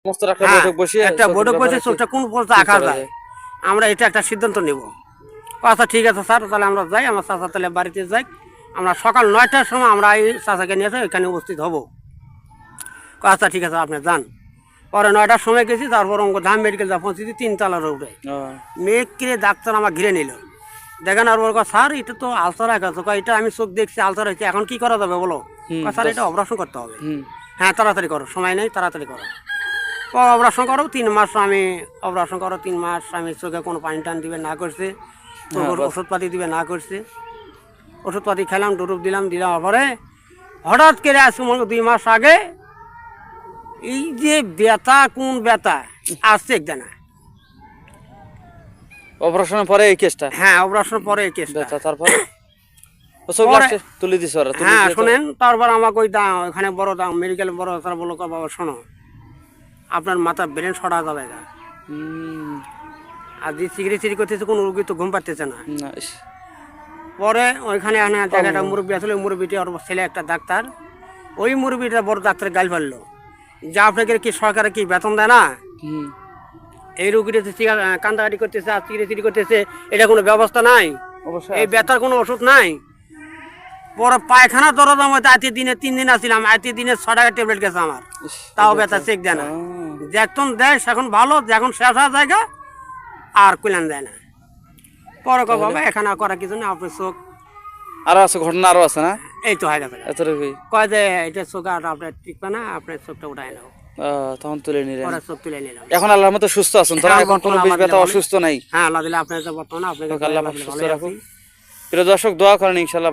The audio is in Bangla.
সমস্ত একটা বৈঠক বসিয়ে একটা বৈঠক বসে চোখটা কোন পর্যন্ত আঁকা যায় আমরা এটা একটা সিদ্ধান্ত নেব। আচ্ছা ঠিক আছে স্যার, তাহলে আমরা যাই, আমার চাচা তাহলে বাড়িতে যাই, আমরা সকাল 9টার সময় আমরা এই চাচাকে নিয়ে এসে এখানে উপস্থিত হব। আচ্ছা ঠিক আছে, আপনি যান। পরে 9টার সময় গেছি, তারপর ধাম মেডিকেল যা পৌঁছেছি 3 তলার উপরে। মেয়েকে ডাক্তার আমার ঘিরে নিল, দেখেন আর বলবো স্যার এটা তো আলসার আছে, এটা আমি চোখ দেখছি আলসার হয়েছে, এখন কি করা যাবে বলো? স্যার এটা অপারেশন করতে হবে। হ্যাঁ তাড়াতাড়ি করো, সময় নেই, তাড়াতাড়ি করো। অপারেশন করো 3 মাস, আমি অপারেশন করো 3 মাস, আমি চোখে কোনো পানি টান দিবে না করছে, ওষুধপাতি দিবে না করছে। ওষুধপাতি খেলাম, ডুরুপ দিলাম, পরে হঠাৎ করে আসছে 2 মাস আগে এই যে ব্যথা, কোন ব্যথা আসছে একদম। অপারেশনের পরে এই কেসটা? হ্যাঁ অপারেশনের পরে এই কেসটা। তারপরে তুলে দিছে ওরা? হ্যাঁ শোনেন, তারপর আমাকে ওই ওখানে বড় মেডিকেল বড় তারা বললো বাবা শোনো, আপনার মাথা ব্রেন সরা যাবে না, আর যে চিকিৎসা করতেছে কোনো রুগী তো ঘুম পাচ্ছে না। পরে ওইখানে জায়গাটা মুরব্বী আসলে, মুরব্বীটি ওর ছেলে একটা ডাক্তার, ওই মুরব্বীটা বড় ডাক্তার গাল ফেললো যে আপনাকে কি সরকারে কি বেতন দেয় না, এই রুগীটা কান্দাকাটি করতেছে আর চিকিৎসা করতেছে, এটা কোনো ব্যবস্থা নাই, এই ব্যথার কোনো ওষুধ নাই। পরে পায়খানা দরজার মধ্যে আজকে দিনে 3 দিন আসছিলাম, আজকে দিনে 6 টাকা ট্যাবলেট গেছে আমার, তাও ব্যথা চেক দেয় না। যখন দেয় এখন ভালো, যখন শেষ হওয়ার জায়গা আর কল্যাণ দেয় না। পরে বাবা এখানে করা কিছু না, আপনার চোখ আরো আছে, ঘটনা আরো আছে না? এই তো হয়ে গেছে, কয় যে এটা চোখ আর আপনার টিকবে না, আপনার চোখটা উঠায় নাও। তখন তুলে নিলেন, চোখ তুলে নিলাম। এখন আল্লাহর মতো সুস্থ আছেন তো? এখন কোনো ব্যথা অসুস্থ নাই? হ্যাঁ আল্লাহ দিলে আপনার বর্তমানে আপনাকে আল্লাহ সুস্থ রাখুন। প্রিয় দর্শক দোয়া করেন ইনশাআল্লাহ।